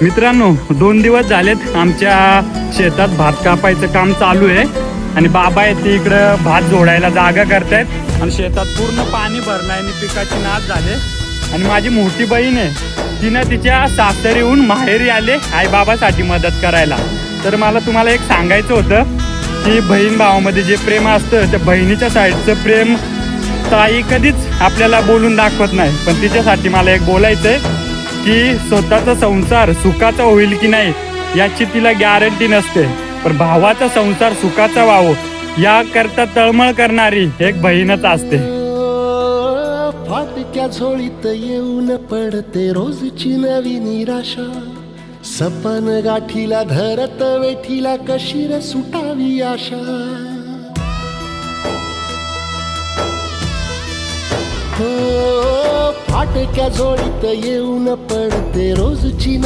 मित्रांनो, 2 दिवस झालेत आमच्या शेतात भात कापायचं काम चालू आहे आणि बाबा आहेत ते इकडं भात जोडायला जागा करतायत आणि शेतात पूर्ण पाणी भरलंय आणि पिकाची नाश झाले. आणि माझी मोठी बहीण आहे, तिनं तिच्या सासरीहून माहेरी आले आई बाबासाठी मदत करायला. तर मला तुम्हाला एक सांगायचं होतं की बहीण भावामध्ये जे प्रेम असतं त्या बहिणीच्या साईडचं प्रेम ताई कधीच आपल्याला बोलून दाखवत नाही. पण तिच्यासाठी मला एक बोलायचं आहे की स्वतःचा संसार सुखाचा होईल की नाही याची तिला गॅरंटी नसते, पण भावाचा संसार सुखाचा व्हावं याकरता तळमळ करणारी एक बहीणच असते. फाटक्या झोळीत येऊन पडते रोजची नवी निराशा, सपन गाठीला धरत वेठीला कशी रे सुटावी आशा. हो फाटक्या झोळीत येऊन पडते रोजची